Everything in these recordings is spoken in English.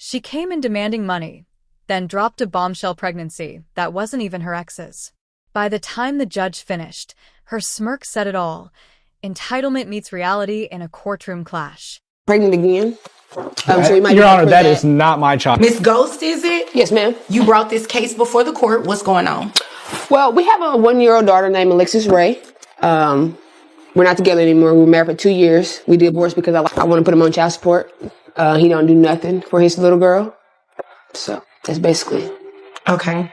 She came in demanding money, then dropped a bombshell pregnancy that wasn't even her ex's. By the time the judge finished, her smirk said it all. Entitlement meets reality in a courtroom clash. Pregnant again. So Your Honor, that is not my child. Miss Ghost, is it? Yes, ma'am. You brought this case before the court. What's going on? Well, we have a 1-year-old daughter named Alexis Ray. We're not together anymore. We were married for 2 years. We divorced because I want to put him on child support. He don't do nothing for his little girl. So that's basically. Okay.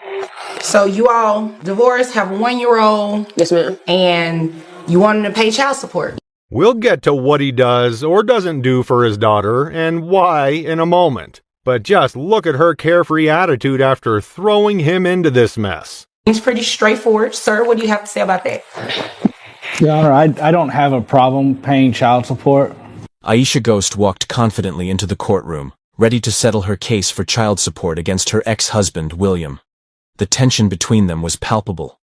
So you all divorced, have a 1-year-old. Yes, ma'am. And you want him to pay child support. We'll get to what he does or doesn't do for his daughter and why in a moment. But just look at her carefree attitude after throwing him into this mess. It's pretty straightforward. Sir, what do you have to say about that? Your Honor, I don't have a problem paying child support. Aisha Ghost walked confidently into the courtroom, ready to settle her case for child support against her ex-husband, William. The tension between them was palpable.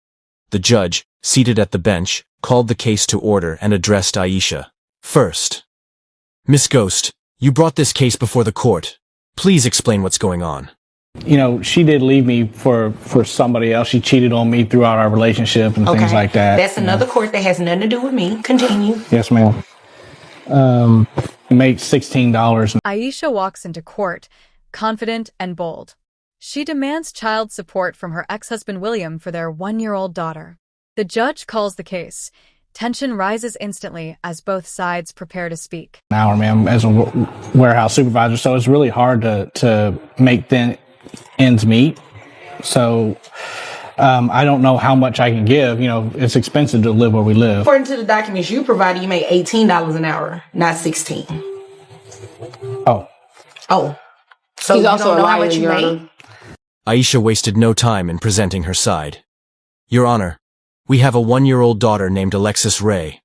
The judge, seated at the bench, called the case to order and addressed Aisha. First, Miss Ghost, you brought this case before the court. Please explain what's going on. You know, she did leave me for somebody else. She cheated on me throughout our relationship and things like that. That's another court that has nothing to do with me. Continue. Yes, ma'am. Made $16. Aisha walks into court, confident and bold. She demands child support from her ex-husband William for their 1-year-old daughter. The judge calls the case. Tension rises instantly as both sides prepare to speak. Now, ma'am, as a warehouse supervisor, so it's really hard to make ends meet. So I don't know how much I can give. You know, it's expensive to live where we live. According to the documents you provided, you made $18 an hour, not $16. Oh. So he's you also don't a know how liar, much you Your made? Honor. Aisha wasted no time in presenting her side. Your Honor, we have a 1-year-old daughter named Alexis Ray.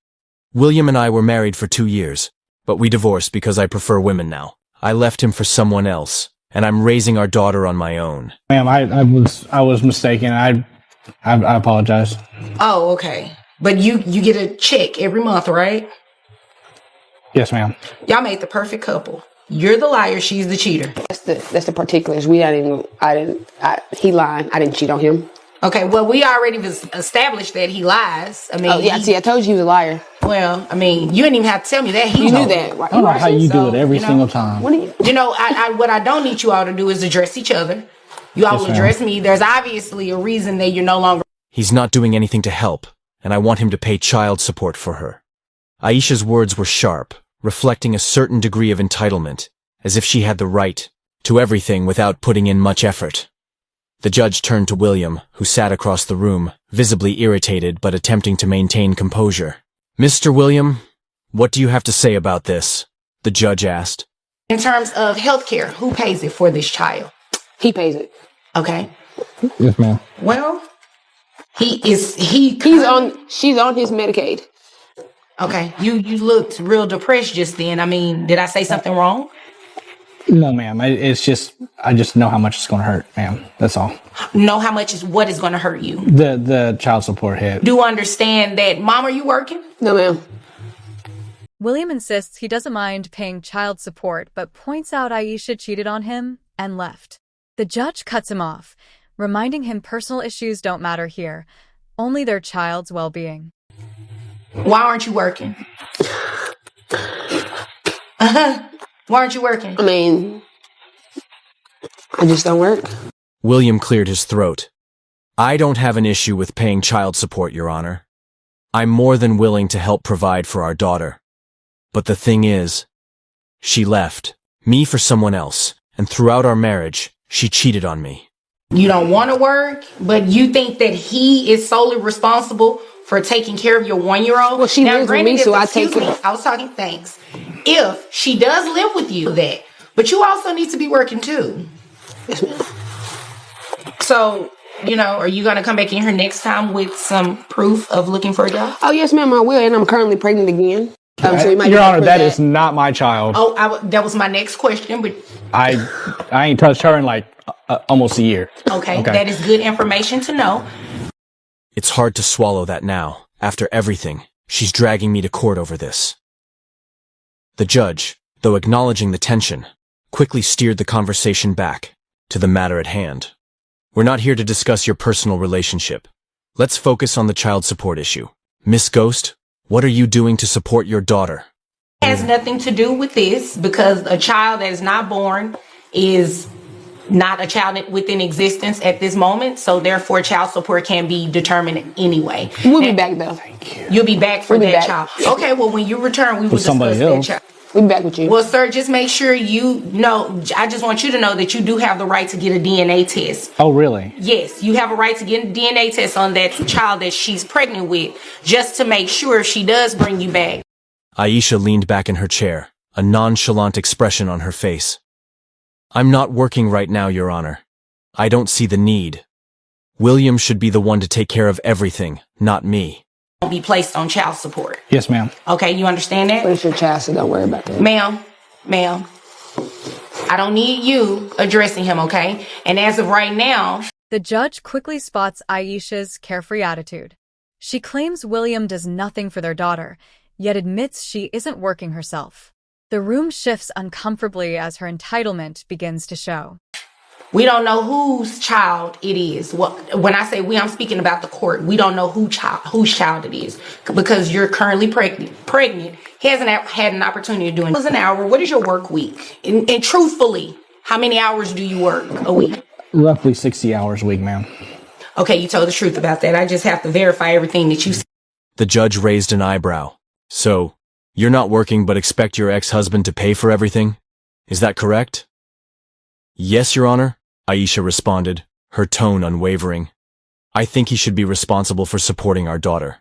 William and I were married for 2 years, but we divorced because I prefer women now. I left him for someone else, and I'm raising our daughter on my own. Ma'am, I was mistaken. I apologize. Oh, okay. But you get a check every month, right? Yes, ma'am. Y'all made the perfect couple. You're the liar, she's the cheater. That's the particulars. He lied. I didn't cheat on him. Okay, well, we already established that he lies. I mean, I told you he was a liar. Well, I mean, you didn't even have to tell me that. You knew that. I don't know how you do it every single time. What do you? You know, what I don't need you all to do is address each other. You all will address me. There's obviously a reason that you're no longer. He's not doing anything to help, and I want him to pay child support for her. Aisha's words were sharp, reflecting a certain degree of entitlement, as if she had the right to everything without putting in much effort. The judge turned to William, who sat across the room, visibly irritated but attempting to maintain composure. Mr. William, what do you have to say about this? The judge asked. In terms of health care, who pays it for this child? He pays it. Okay. Yes, ma'am. Well, she's on his Medicaid. Okay. You looked real depressed just then. I mean, did I say something wrong? No, ma'am. It's just, I just know how much it's going to hurt, ma'am. That's all. Know how much is what is going to hurt you? The child support hit. Do understand that, Mom, are you working? No, ma'am. William insists he doesn't mind paying child support, but points out Aisha cheated on him and left. The judge cuts him off, reminding him personal issues don't matter here, only their child's well-being. Why aren't you working? Why aren't you working? I mean, I just don't work. William cleared his throat. I don't have an issue with paying child support, Your Honor. I'm more than willing to help provide for our daughter. But the thing is, she left me for someone else, and throughout our marriage, she cheated on me. You don't want to work, but you think that he is solely responsible for taking care of your 1-year-old? Well, she lives with me, so I take it. I was talking thanks. If she does live with you, but you also need to be working too. Yes, ma'am. So, are you going to come back in here next time with some proof of looking for a job? Oh, yes, ma'am, I will, and I'm currently pregnant again. Your Honor, that is not my child. Oh, that was my next question, but I ain't touched her in like almost a year. Okay, that is good information to know. It's hard to swallow that now. After everything, she's dragging me to court over this. The judge, though acknowledging the tension, quickly steered the conversation back to the matter at hand. We're not here to discuss your personal relationship. Let's focus on the child support issue. Miss Ghost, what are you doing to support your daughter? It has nothing to do with this because a child that is not born is not a child within existence at this moment, so therefore child support can be determined anyway. We'll be back though. You'll be back for We'll be that back. child. Okay, well when you return, we will discuss somebody that else. child. We'll be back with you. Well, sir, just make sure you know, I just want you to know that you do have the right to get a DNA test. Oh, really? Yes, you have a right to get a DNA test on that child that she's pregnant with, just to make sure if she does bring you back. Aisha leaned back in her chair, a nonchalant expression on her face. I'm not working right now, Your Honor. I don't see the need. William should be the one to take care of everything, not me. Won't be placed on child support. Yes, ma'am. Okay, you understand that? But it's your child, so don't worry about that. Ma'am, I don't need you addressing him, okay? And as of right now, The judge quickly spots Aisha's carefree attitude. She claims William does nothing for their daughter, yet admits she isn't working herself. The room shifts uncomfortably as her entitlement begins to show. we don't know whose child it is. When I say we, I'm speaking about the court. We don't know whose child it is because you're currently pregnant. He hasn't had an opportunity to do it. It's an hour. What is your work week? And truthfully, how many hours do you work a week? Roughly 60 hours a week, ma'am. Okay, you told the truth about that. I just have to verify everything that you said. The judge raised an eyebrow. So, you're not working but expect your ex-husband to pay for everything? Is that correct? Yes, Your Honor, Aisha responded, her tone unwavering. I think he should be responsible for supporting our daughter.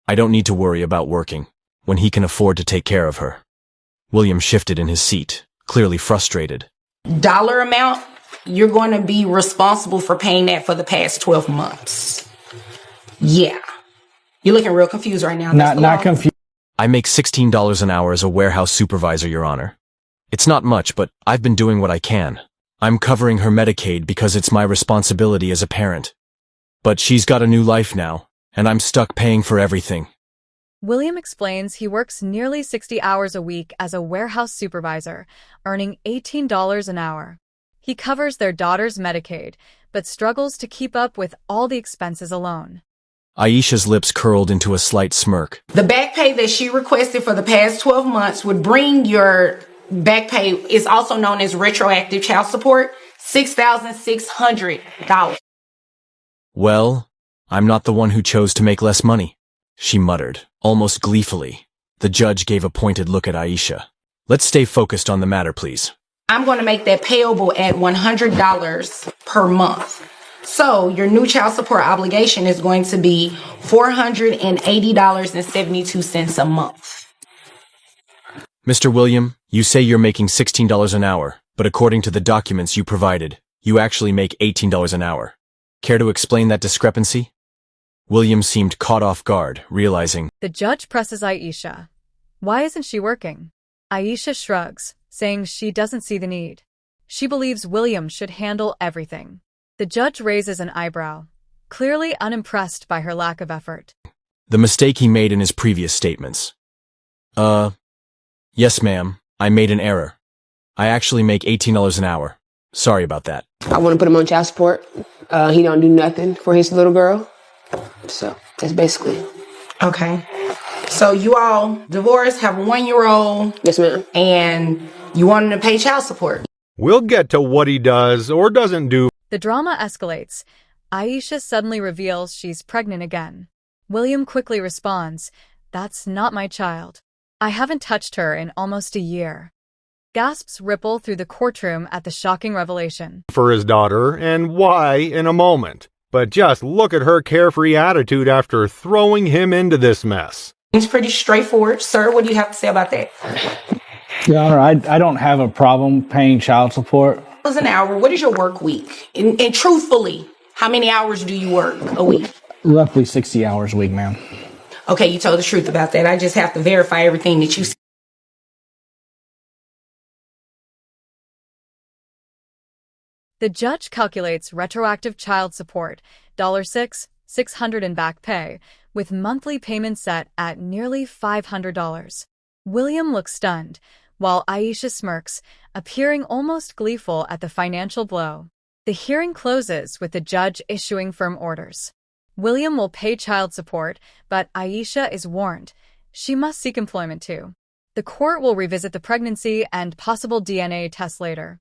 I don't need to worry about working, when he can afford to take care of her. William shifted in his seat, clearly frustrated. Dollar amount, you're going to be responsible for paying that for the past 12 months. Yeah. You're looking real confused right now. Not confused. I make $16 an hour as a warehouse supervisor, Your Honor. It's not much, but I've been doing what I can. I'm covering her Medicaid because it's my responsibility as a parent. But she's got a new life now, and I'm stuck paying for everything. William explains he works nearly 60 hours a week as a warehouse supervisor, earning $18 an hour. He covers their daughter's Medicaid, but struggles to keep up with all the expenses alone. Aisha's lips curled into a slight smirk. The back pay that she requested for the past 12 months would bring your back pay, is also known as retroactive child support, $6,600. Well, I'm not the one who chose to make less money, she muttered, almost gleefully. The judge gave a pointed look at Aisha. Let's stay focused on the matter, please. I'm going to make that payable at $100 per month. So your new child support obligation is going to be $480.72 a month. Mr. William, you say you're making $16 an hour, but according to the documents you provided, you actually make $18 an hour. Care to explain that discrepancy? William seemed caught off guard, realizing. The judge presses Aisha. Why isn't she working? Aisha shrugs, saying she doesn't see the need. She believes William should handle everything. The judge raises an eyebrow, clearly unimpressed by her lack of effort. The mistake he made in his previous statements. Yes, ma'am, I made an error. I actually make $18 an hour. Sorry about that. I want to put him on child support. He don't do nothing for his little girl. So that's basically it. Okay. So you all divorced, have a 1-year-old. Yes, ma'am. And you want him to pay child support. We'll get to what he does or doesn't do. The drama escalates. Aisha suddenly reveals she's pregnant again. William quickly responds, "That's not my child. I haven't touched her in almost a year." Gasps ripple through the courtroom at the shocking revelation. For his daughter, and why in a moment. But just look at her carefree attitude after throwing him into this mess. It's pretty straightforward. Sir, what do you have to say about that? Your Honor, I don't have a problem paying child support. $1 an hour. What is your work week? And truthfully, how many hours do you work a week? Roughly 60 hours a week, ma'am. Okay, you told the truth about that. I just have to verify everything that you said. The judge calculates retroactive child support, $600 in back pay, with monthly payments set at nearly $500. William looks stunned, while Aisha smirks, appearing almost gleeful at the financial blow. The hearing closes with the judge issuing firm orders. William will pay child support, but Aisha is warned. She must seek employment too. The court will revisit the pregnancy and possible DNA tests later.